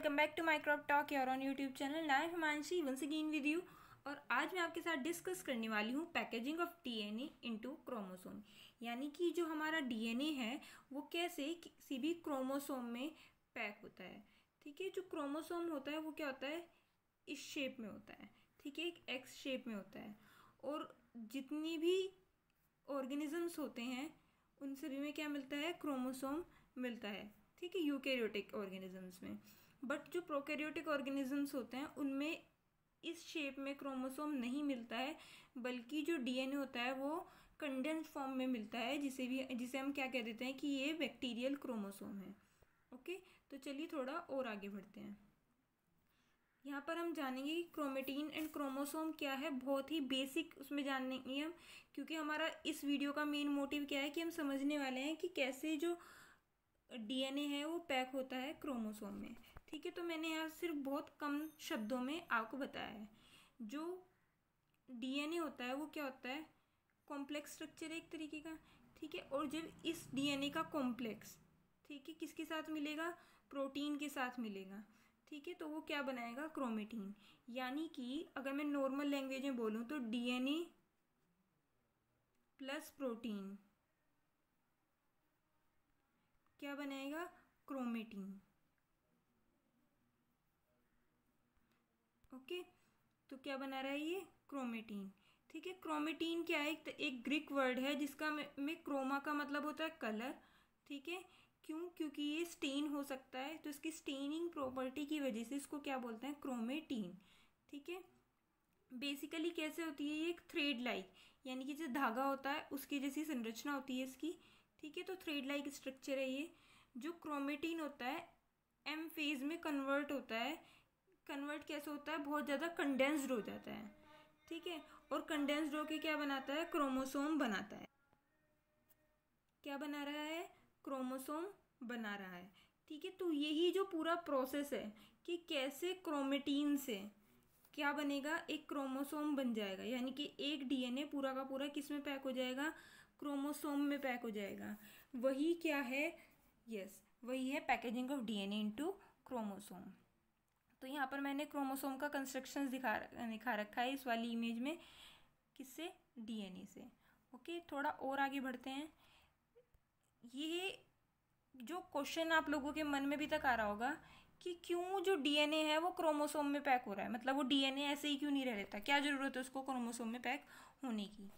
Welcome back to Microsoft talk your on YouTube channel. I am Himanshi once again with you. और आज मैं आपके साथ डिस्कस करने वाली हूँ packaging of DNA into chromosome, यानी कि जो हमारा डीएनए है वो कैसे किसी भी क्रोमोसोम में पैक होता है। ठीक है, जो क्रोमोसोम होता है वो क्या होता है, इस शेप में होता है। ठीक है, एक एक्स शेप में होता है। और जितनी भी ऑर्गेनिजम्स होते हैं उन सभी में क्या मिलता है, क्रोमोसोम मिलता है। ठीक है, यूकैरियोटिक ऑर्गेनिजम्स में। बट जो प्रोकैरियोटिक ऑर्गेनिजम्स होते हैं उनमें इस शेप में क्रोमोसोम नहीं मिलता है, बल्कि जो डीएनए होता है वो कंडेंस्ड फॉर्म में मिलता है, जिसे हम क्या कह देते हैं कि ये बैक्टीरियल क्रोमोसोम है। ओके, तो चलिए थोड़ा और आगे बढ़ते हैं। यहाँ पर हम जानेंगे कि क्रोमेटिन एंड क्रोमोसोम क्या है, बहुत ही बेसिक उसमें जानेंगे हम, क्योंकि हमारा इस वीडियो का मेन मोटिव क्या है कि हम समझने वाले हैं कि कैसे जो डीएनए है वो पैक होता है क्रोमोसोम में। ठीक है, तो मैंने यहाँ सिर्फ बहुत कम शब्दों में आपको बताया है। जो डीएनए होता है वो क्या होता है, कॉम्प्लेक्स स्ट्रक्चर है एक तरीके का। ठीक है, और जब इस डीएनए का कॉम्प्लेक्स, ठीक है, किसके साथ मिलेगा, प्रोटीन के साथ मिलेगा। ठीक है, तो वो क्या बनाएगा, क्रोमेटिन। यानी कि अगर मैं नॉर्मल लैंग्वेज में बोलूँ तो डीएनए प्लस प्रोटीन क्या बनाएगा, क्रोमेटिन। ओके, तो क्या बना रहा है ये, क्रोमेटिन। ठीक है, क्रोमेटिन क्या है, एक ग्रीक वर्ड है जिसका में क्रोमा का मतलब होता है कलर। ठीक है, क्योंकि ये स्टेन हो सकता है, तो इसकी स्टेनिंग प्रॉपर्टी की वजह से इसको क्या बोलते हैं, क्रोमेटिन। ठीक है, बेसिकली कैसे होती है ये, एक थ्रेड लाइक, यानी कि जो धागा होता है उसकी जैसी संरचना होती है इसकी। ठीक है, तो थ्रेड लाइक स्ट्रक्चर है ये। जो क्रोमेटिन होता है एम फेज में कन्वर्ट होता है। कन्वर्ट कैसे होता है, बहुत ज़्यादा कंडेंस्ड हो जाता है। ठीक है, और कंडेंस्ड होके क्या बनाता है, क्रोमोसोम बनाता है। क्या बना रहा है, क्रोमोसोम बना रहा है। ठीक है, तो यही जो पूरा प्रोसेस है कि कैसे क्रोमेटिन से क्या बनेगा, एक क्रोमोसोम बन जाएगा, यानी कि एक डीएनए पूरा का पूरा किस में पैक हो जाएगा, क्रोमोसोम में पैक हो जाएगा। वही क्या है, यस, वही है packaging of DNA into chromosome. तो यहाँ पर मैंने क्रोमोसोम का कंस्ट्रक्शंस दिखा रखा है इस वाली इमेज में, किससे, डीएनए से। ओके, थोड़ा और आगे बढ़ते हैं। ये जो क्वेश्चन आप लोगों के मन में भी तक आ रहा होगा कि क्यों जो डीएनए है वो क्रोमोसोम में पैक हो रहा है, मतलब वो डीएनए ऐसे ही क्यों नहीं रह लेता, क्या ज़रूरत है उसको क्रोमोसोम में पैक होने की।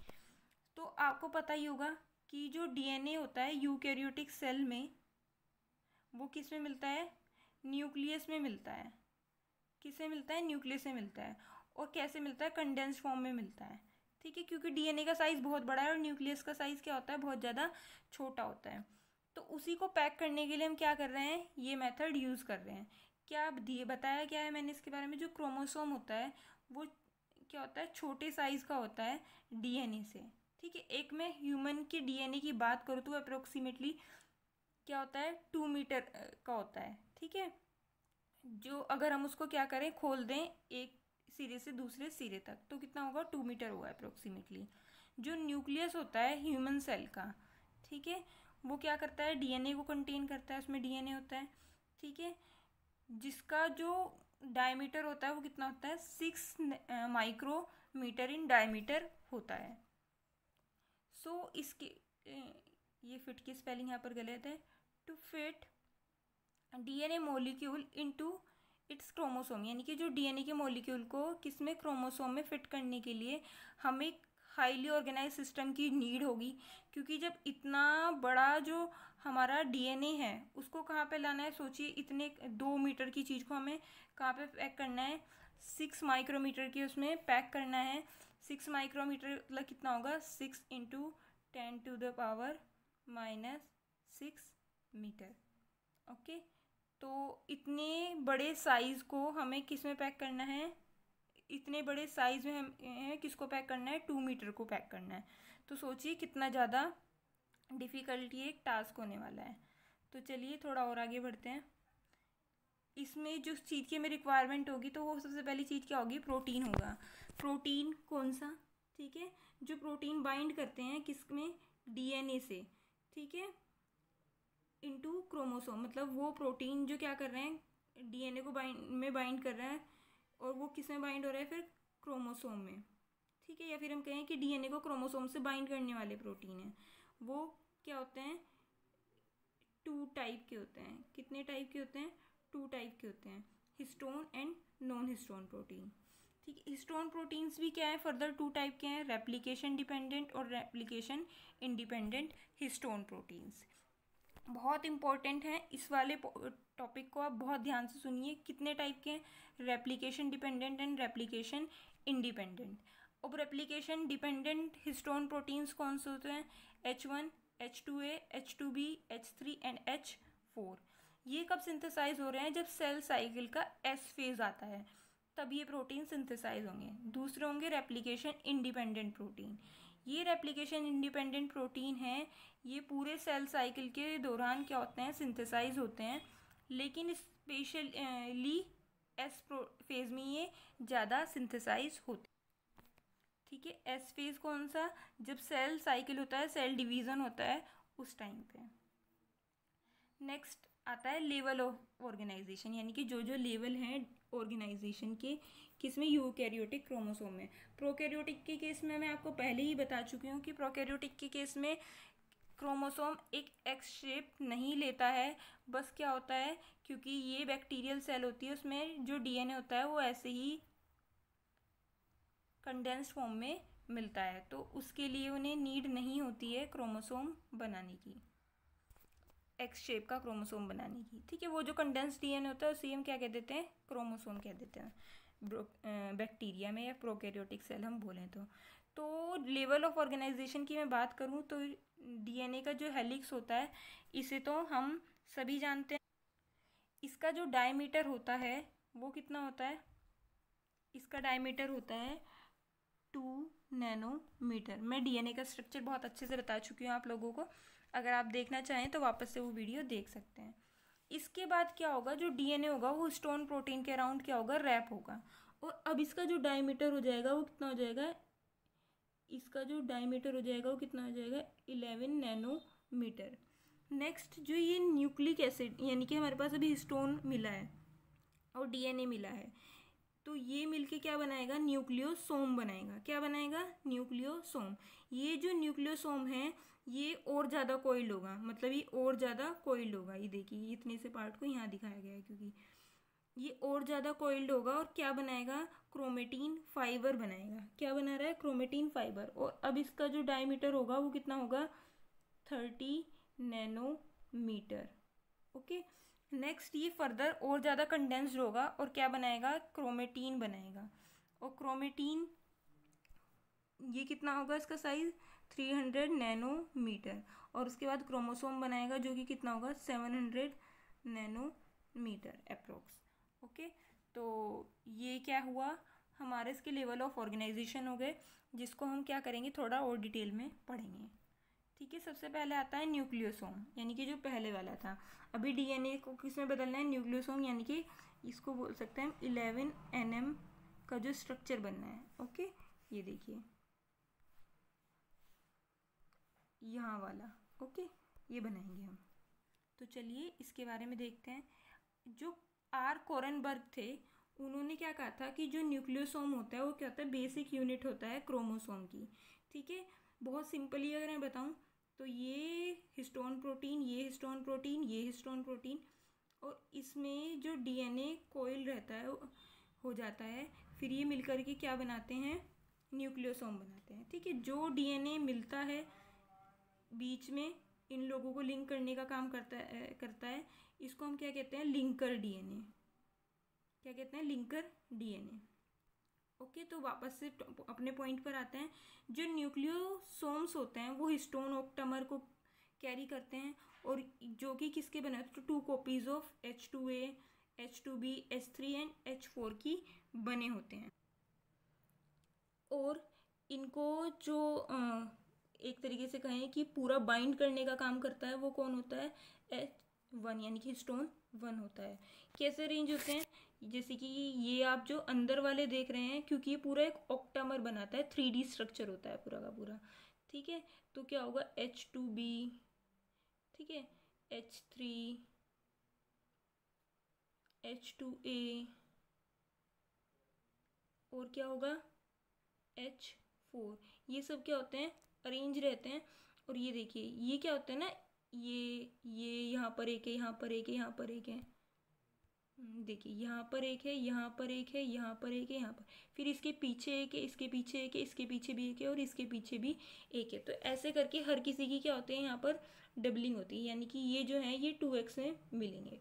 तो आपको पता ही होगा कि जो डीएनए होता है यूकैरियोटिक सेल में, वो किस में मिलता है, न्यूक्लियस में मिलता है। किससे मिलता है, न्यूक्लियस से मिलता है। और कैसे मिलता है, कंडेंस्ड फॉर्म में मिलता है। ठीक है, क्योंकि डीएनए का साइज़ बहुत बड़ा है और न्यूक्लियस का साइज़ क्या होता है, बहुत ज़्यादा छोटा होता है। तो उसी को पैक करने के लिए हम क्या कर रहे हैं, ये मेथड यूज़ कर रहे हैं। क्या दिए बताया क्या है मैंने इसके बारे में, जो क्रोमोसोम होता है वो क्या होता है, छोटे साइज़ का होता है डीएनए से। ठीक है, एक मैं ह्यूमन के डीएनए की बात करूँ तो अप्रोक्सीमेटली क्या होता है, 2 मीटर का होता है। ठीक है, जो अगर हम उसको क्या करें, खोल दें एक सिरे से दूसरे सिरे तक, तो कितना होगा, 2 मीटर होगा अप्रोक्सीमेटली। जो न्यूक्लियस होता है ह्यूमन सेल का, ठीक है, वो क्या करता है, डीएनए को कंटेन करता है, उसमें डीएनए होता है। ठीक है, जिसका जो डायमीटर होता है वो कितना होता है, 6 माइक्रोमीटर इन डायमीटर होता है। सो इसके ये फिट की स्पेलिंग यहाँ पर गलत है। To fit DNA molecule into its chromosome, यानी कि जो डीएनए के मॉलिक्यूल को किसमें, क्रोमोसोम में फिट करने के लिए हमें हाईली ऑर्गेनाइज सिस्टम की नीड होगी। क्योंकि जब इतना बड़ा जो हमारा डीएनए है उसको कहाँ पे लाना है, सोचिए, इतने 2 मीटर की चीज़ को हमें कहाँ पे पैक करना है, 6 माइक्रोमीटर की उसमें पैक करना है। 6 माइक्रोमीटर मतलब कितना होगा, 6 × 10⁻⁻⁶मीटर। ओके, तो इतने बड़े साइज़ को हमें किस में पैक करना है, इतने बड़े साइज़ में हमें किसको पैक करना है, 2 मीटर को पैक करना है। तो सोचिए कितना ज़्यादा डिफ़िकल्टी एक टास्क होने वाला है। तो चलिए थोड़ा और आगे बढ़ते हैं। इसमें जो चीज़ की हमें रिक्वायरमेंट होगी तो वो सबसे पहली चीज़ क्या होगी, प्रोटीन होगा। प्रोटीन कौन सा, ठीक है, जो प्रोटीन बाइंड करते हैं किसमें, डीएनए से। ठीक है, इनटू क्रोमोसोम, मतलब वो प्रोटीन जो क्या कर रहे हैं, डीएनए को बाइंड कर रहा है, और वो किस में बाइंड हो रहा है फिर? क्रोमोसोम में, ठीक है। या फिर हम कहें कि डीएनए को क्रोमोसोम से बाइंड करने वाले प्रोटीन हैं, वो क्या होते हैं? 2 टाइप के होते हैं। कितने टाइप के होते हैं? 2 टाइप के होते हैं, histone and non histone protein, ठीक है। हिस्टोन प्रोटीन्स भी क्या है? फर्दर 2 टाइप के हैं, रेप्लिकेशन डिपेंडेंट और रेप्लिकेशन इंडिपेंडेंट हिस्टोन प्रोटीन्स। बहुत इंपॉर्टेंट है, इस वाले टॉपिक को आप बहुत ध्यान से सुनिए। कितने टाइप के हैं? Replication dependent and replication independent. अब रेप्लिकेशन डिपेंडेंट हिस्टोन प्रोटीन्स कौन से होते हैं? H1, H2A, H2B, H3 and H4। ये कब सिंथेसाइज हो रहे हैं? जब सेल साइकिल का S फेज आता है, तब ये प्रोटीन सिंथेसाइज होंगे। दूसरे होंगे रेप्लिकेशन इंडिपेंडेंट प्रोटीन। ये रेप्लिकेशन इंडिपेंडेंट प्रोटीन है, ये पूरे सेल साइकिल के दौरान क्या होते हैं? सिंथेसाइज होते हैं, लेकिन स्पेशली एस फेज में ये ज़्यादा सिंथेसाइज होते हैं, ठीक है। एस फेज कौन सा? जब सेल साइकिल होता है, सेल डिवीज़न होता है, उस टाइम पे। नेक्स्ट आता है लेवल ऑफ ऑर्गेनाइजेशन, यानी कि जो जो लेवल हैं ऑर्गेनाइजेशन के, किसमें? यूकैरियोटिक क्रोमोसोम में। प्रोकैरियोटिक के केस में मैं आपको पहले ही बता चुकी हूँ कि प्रोकैरियोटिक के केस में क्रोमोसोम एक एक्स शेप नहीं लेता है, बस क्या होता है, क्योंकि ये बैक्टीरियल सेल होती है, उसमें जो डीएनए होता है वो ऐसे ही कंडेंस्ड फॉर्म में मिलता है, तो उसके लिए उन्हें नीड नहीं होती है क्रोमोसोम बनाने की, एक्स शेप का क्रोमोसोम बनाने की, ठीक है। वो जो कंडेंस्ड डीएनए होता है उसे हम क्या कह देते हैं? क्रोमोसोम कह देते हैं बैक्टीरिया में, या प्रोकैरियोटिक सेल हम बोलें तो लेवल ऑफ ऑर्गेनाइजेशन की मैं बात करूँ तो डीएनए का जो हेलिक्स होता है, इसे तो हम सभी जानते हैं। इसका जो डायमीटर होता है वो कितना होता है? इसका डायमीटर होता है 2 नैनोमीटर। मैं डीएनए का स्ट्रक्चर बहुत अच्छे से बता चुकी हूँ आप लोगों को, अगर आप देखना चाहें तो वापस से वो वीडियो देख सकते हैं। इसके बाद क्या होगा? जो डीएनए होगा वो हिस्टोन प्रोटीन के अराउंड क्या होगा? रैप होगा, और अब इसका जो डायमीटर हो जाएगा वो कितना हो जाएगा? इसका जो डायमीटर हो जाएगा वो कितना हो जाएगा? 11 नैनोमीटर। नेक्स्ट, जो ये न्यूक्लिक एसिड, यानी कि हमारे पास अभी हिस्टोन मिला है और डीएनए मिला है, तो ये मिलके क्या बनाएगा? न्यूक्लियोसोम बनाएगा। क्या बनाएगा? न्यूक्लियोसोम। ये जो न्यूक्लियोसोम है ये और ज़्यादा कोइल्ड होगा, मतलब ये और ज़्यादा कोइल्ड होगा। ये देखिए, इतने से पार्ट को यहाँ दिखाया गया है, क्योंकि ये और ज़्यादा कोइल्ड होगा, और क्या बनाएगा? क्रोमेटीन फाइबर बनाएगा। क्या बना रहा है? Chromatin fibre. और अब इसका जो डायमीटर होगा वो कितना होगा? 30 नैनोमीटर। ओके। नेक्स्ट, ये फर्दर और ज़्यादा कंडेंस्ड होगा और क्या बनाएगा? क्रोमेटीन बनाएगा। और क्रोमेटीन ये कितना होगा? इसका साइज 300 नैनोमीटर। और उसके बाद क्रोमोसोम बनाएगा, जो कि कितना होगा? 700 नैनोमीटर अप्रोक्स। ओके, तो ये क्या हुआ? हमारे इसके लेवल ऑफ ऑर्गेनाइजेशन हो गए, जिसको हम क्या करेंगे? थोड़ा और डिटेल में पढ़ेंगे, ठीक है। सबसे पहले आता है न्यूक्लियोसोम, यानी कि जो पहले वाला था। अभी डीएनए को किस में बदलना है? न्यूक्लियोसोम, यानी कि इसको बोल सकते हैं 11 NM का जो स्ट्रक्चर बनना है। ओके, ये देखिए यहाँ वाला, ओके, ये बनाएंगे हम। तो चलिए इसके बारे में देखते हैं। जो आर कोरनबर्ग थे, उन्होंने क्या कहा था कि जो न्यूक्लियोसोम होता है वो क्या होता है? बेसिक यूनिट होता है क्रोमोसोम की, ठीक है। बहुत सिंपली अगर मैं बताऊं तो ये हिस्टोन प्रोटीन, ये हिस्टोन प्रोटीन, ये हिस्टोन प्रोटीन, और इसमें जो डीएनए कोइल रहता है हो जाता है, फिर ये मिलकर के क्या बनाते हैं? न्यूक्लियोसोम बनाते हैं, ठीक है। जो डीएनए मिलता है बीच में, इन लोगों को लिंक करने का काम करता है, इसको हम क्या कहते हैं? Linker DNA. क्या कहते हैं? Linker DNA. ओके, तो वापस से अपने पॉइंट पर आते हैं। जो न्यूक्लियोसोम्स होते हैं वो हिस्टोन ऑक्टामर को कैरी करते हैं, और जो कि किसके बने होते हैं? 2 copies of H2A, H2B, H3 and H4 की बने होते हैं। और इनको जो एक तरीके से कहें कि पूरा बाइंड करने का काम करता है, वो कौन होता है? H1, यानी कि हिस्टोन 1 होता है। कैसे अरेंज होते हैं? जैसे कि ये आप जो अंदर वाले देख रहे हैं, क्योंकि ये पूरा एक ऑक्टामर बनाता है, 3D स्ट्रक्चर होता है पूरा का पूरा, ठीक है। तो क्या होगा? H2B, ठीक है, H3, H2A, और क्या होगा H4। ये सब क्या होते हैं, अरेंज रहते हैं। और ये देखिए ये क्या होता है ना, ये यहाँ पर एक है, यहाँ पर एक है, यहाँ पर एक है। देखिए यहाँ पर एक है, यहाँ पर एक है, यहाँ पर एक है, यहाँ पर, फिर इसके पीछे एक है, इसके पीछे एक है, इसके पीछे भी एक है, और इसके पीछे भी एक है। तो ऐसे करके हर किसी की क्या होते हैं यहाँ पर डबलिंग होती है, यानी कि ये जो है ये 2x में मिलेंगे,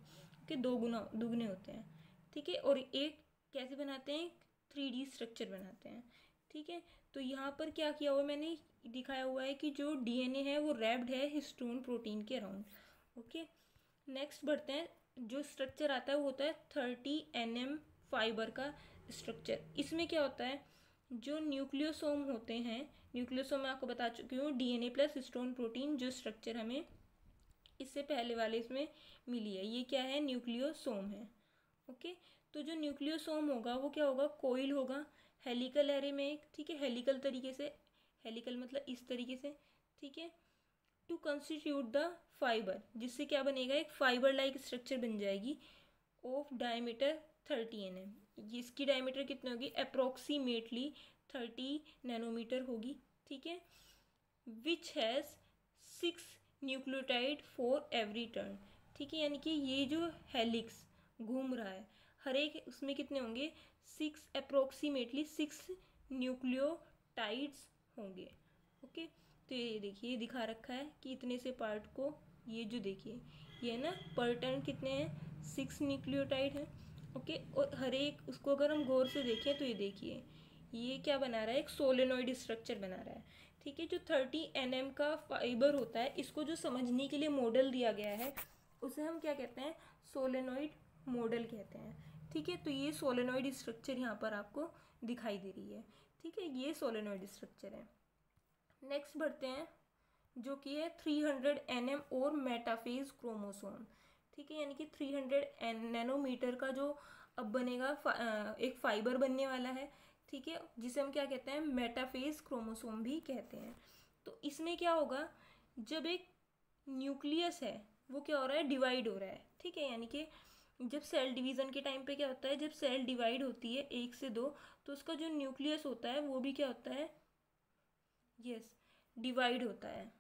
कि दो गुना दुगने होते हैं। ठीक है, और एक कैसे बनाते हैं, 3D स्ट्रक्चर बनाते हैं। ठीक है, तो यहाँ पर क्या किया हुआ मैंने दिखाया हुआ है कि जो DNA है वो रैप्ड है हिस्टोन प्रोटीन के अराउंड। ओके, नेक्स्ट बढ़ते हैं। जो स्ट्रक्चर आता है वो होता है 30 nm फाइबर का स्ट्रक्चर। इसमें क्या होता है, जो न्यूक्लियोसोम होते हैं, न्यूक्लियोसोम मैं आपको बता चुकी हूँ, DNA प्लस हिस्टोन प्रोटीन, जो स्ट्रक्चर हमें इससे पहले वाले इसमें मिली है, ये क्या है, न्यूक्लियोसोम है। ओके, तो जो न्यूक्लियोसोम होगा वो क्या होगा, कोइल होगा हेलिकल एरे में। ठीक है, हेलिकल तरीके से, हेलिकल मतलब इस तरीके से। ठीक है, टू कंस्टिट्यूट द फाइबर, जिससे क्या बनेगा, एक फाइबर लाइक स्ट्रक्चर बन जाएगी ऑफ डायमीटर 30 nm। इसकी डायमीटर कितनी होगी, अप्रोक्सीमेटली 30 नैनोमीटर होगी। ठीक है, which has 6 nucleotide for every turn. ठीक है, यानी कि ये जो हेलिक्स घूम रहा है, हर एक उसमें कितने होंगे, 6, अप्रोक्सीमेटली 6 न्यूक्लियोटाइड्स होंगे। ओके, तो ये देखिए ये दिखा रखा है कि इतने से पार्ट को, ये जो देखिए ये ना पर टर्न कितने हैं, 6 न्यूक्लियोटाइड हैं। ओके, और हर एक उसको अगर हम गौर से देखें तो ये देखिए ये क्या बना रहा है, एक सोलेनॉइड स्ट्रक्चर बना रहा है। ठीक है, जो 30 nm का फाइबर होता है, इसको जो समझने के लिए मॉडल दिया गया है उसे हम क्या कहते हैं, सोलेनॉइड मॉडल कहते हैं। ठीक है, तो ये सोलेनॉइड स्ट्रक्चर यहाँ पर आपको दिखाई दे रही है। ठीक है, ये सोलेनॉइड स्ट्रक्चर है। नेक्स्ट बढ़ते हैं, जो कि है 300 nm और मेटाफेज क्रोमोसोम। ठीक है, यानी कि 300 नैनोमीटर का जो अब बनेगा एक फाइबर बनने वाला है। ठीक है, जिसे हम क्या कहते हैं, मेटाफेज क्रोमोसोम भी कहते हैं। तो इसमें क्या होगा, जब एक न्यूक्लियस है वो क्या हो रहा है, डिवाइड हो रहा है। ठीक है, यानी कि जब सेल डिवीज़न के टाइम पे क्या होता है, जब सेल डिवाइड होती है 1 से 2, तो उसका जो न्यूक्लियस होता है वो भी क्या होता है, यस, डिवाइड होता है।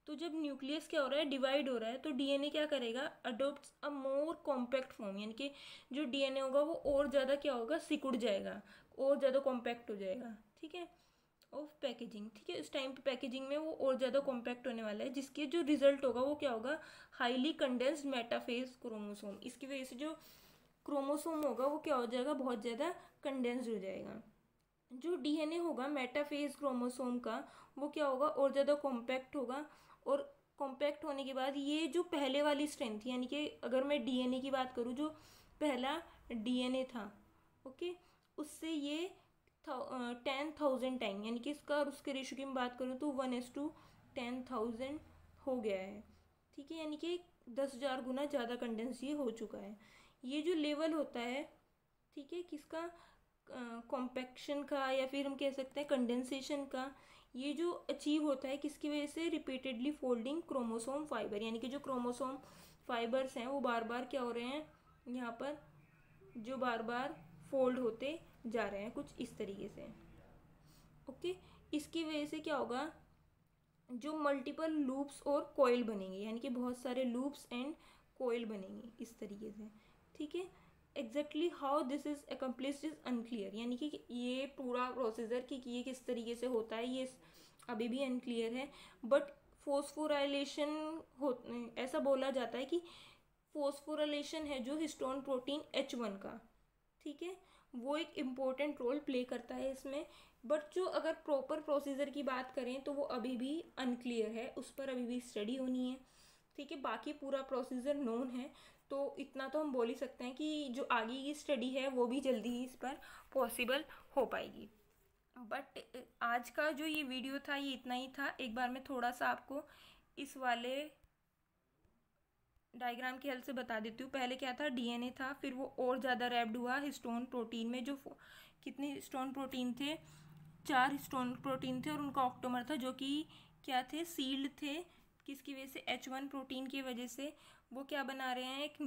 तो जब न्यूक्लियस क्या हो रहा है, डिवाइड हो रहा है, तो डीएनए क्या करेगा, अडोप्ट्स अ मोर कॉम्पैक्ट फॉर्म, यानी कि जो डीएनए होगा वो और ज़्यादा क्या होगा, सिकुड़ जाएगा, और ज़्यादा कॉम्पैक्ट हो जाएगा। ठीक है, ऑफ पैकेजिंग। ठीक है, इस टाइम पे पैकेजिंग में वो और ज़्यादा कॉम्पैक्ट होने वाला है, जिसके जो रिजल्ट होगा वो क्या होगा, हाईली कंडेंस्ड मेटाफेज क्रोमोसोम। इसकी वजह से जो क्रोमोसोम होगा वो क्या हो जाएगा, बहुत ज़्यादा कंडेंस्ड हो जाएगा। जो डीएनए होगा मेटाफेज क्रोमोसोम का, वो क्या होगा, और ज़्यादा कॉम्पैक्ट होगा। और कॉम्पैक्ट होने के बाद ये जो पहले वाली स्ट्रेंथ, यानी कि अगर मैं डीएनए की बात करूँ, जो पहला डीएनए था, ओके, उससे ये 10,000 टाइम, यानी कि इसका और उसके रेशो की मैं बात करूँ तो 1:10,000 हो गया है। ठीक है, यानी कि 10,000 गुना ज़्यादा कंडेंस ये हो चुका है। ये जो लेवल होता है, ठीक है, किसका, कॉम्पैक्शन का, या फिर हम कह सकते हैं कंडेंसेशन का, ये जो अचीव होता है किसकी वजह से, रिपीटेडली फोल्डिंग क्रोमोसोम फाइबर, यानी कि जो क्रोमोसोम फाइबर्स हैं वो बार बार क्या हो रहे हैं, यहाँ पर जो बार बार फोल्ड होते जा रहे हैं, कुछ इस तरीके से। ओके, इसकी वजह से क्या होगा, जो मल्टीपल लूप्स और कोयल बनेंगे, यानी कि बहुत सारे लूप्स एंड कोयल बनेंगे इस तरीके से। ठीक है, exactly how this is accomplished is unclear, यानी कि ये पूरा प्रोसीजर कि ये किस तरीके से होता है ये अभी भी अनक्लियर है। बट फोस्फोराइलेशन हो, ऐसा बोला जाता है कि फोस्फोराइलेशन है जो हिस्टोन प्रोटीन H1 का, ठीक है, वो एक इम्पोर्टेंट रोल प्ले करता है इसमें। बट जो अगर प्रॉपर प्रोसीजर की बात करें तो वो अभी भी अनक्लियर है, उस पर अभी भी स्टडी होनी है। ठीक है, बाकी पूरा प्रोसीजर नोन है, तो इतना तो हम बोल ही सकते हैं कि जो आगे की स्टडी है वो भी जल्दी ही इस पर पॉसिबल हो पाएगी। बट आज का जो ये वीडियो था ये इतना ही था। एक बार मैं थोड़ा सा आपको इस वाले डायग्राम की हेल्प से बता देती हूँ। पहले क्या था, डीएनए था, फिर वो और ज़्यादा रैप्ड हुआ हिस्टोन प्रोटीन में। जो कितने हिस्टोन प्रोटीन थे, 4 हिस्टोन प्रोटीन थे, और उनका ऑक्टोमर था, जो कि क्या थे, सील्ड थे किसकी वजह से, H1 प्रोटीन की वजह से वो क्या बना रहे हैं, एक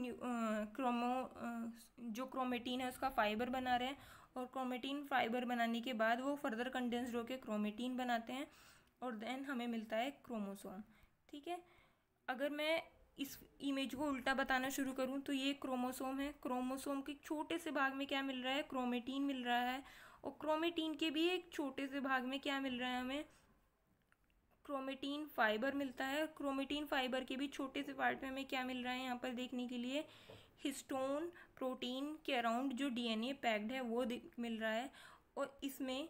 जो क्रोमेटीन है उसका फाइबर बना रहे हैं, और क्रोमेटीन फाइबर बनाने के बाद वो फर्दर कंडेंस्ड होकर क्रोमेटीन बनाते हैं, और देन हमें मिलता है क्रोमोसोम। ठीक है, अगर मैं इस इमेज को उल्टा बताना शुरू करूं तो ये क्रोमोसोम है, क्रोमोसोम के छोटे से भाग में क्या मिल रहा है, क्रोमेटीन मिल रहा है, और क्रोमेटीन के भी एक छोटे से भाग में क्या मिल रहा है, हमें क्रोमेटीन फाइबर मिलता है। क्रोमेटीन फाइबर के भी छोटे से पार्ट में हमें क्या मिल रहा है यहाँ पर देखने के लिए, हिस्टोन प्रोटीन के अराउंड जो डीएनए पैक्ड है वो मिल रहा है, और इसमें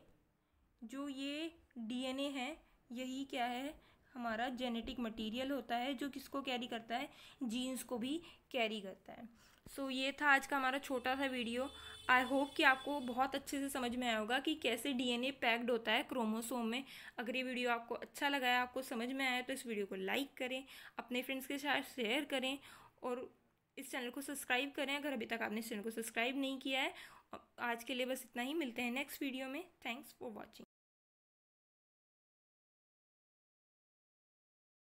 जो ये डीएनए है यही क्या है, हमारा जेनेटिक मटेरियल होता है, जो किसको कैरी करता है, जीन्स को भी कैरी करता है। सो ये था आज का हमारा छोटा सा वीडियो। आई होप कि आपको बहुत अच्छे से समझ में आया होगा कि कैसे डीएनए पैक्ड होता है क्रोमोसोम में। अगर ये वीडियो आपको अच्छा लगा है, आपको समझ में आया, तो इस वीडियो को लाइक करें, अपने फ्रेंड्स के साथ शेयर करें, और इस चैनल को सब्सक्राइब करें अगर अभी तक आपने इस चैनल को सब्सक्राइब नहीं किया है। आज के लिए बस इतना ही, मिलते हैं नेक्स्ट वीडियो में। Thanks for watching.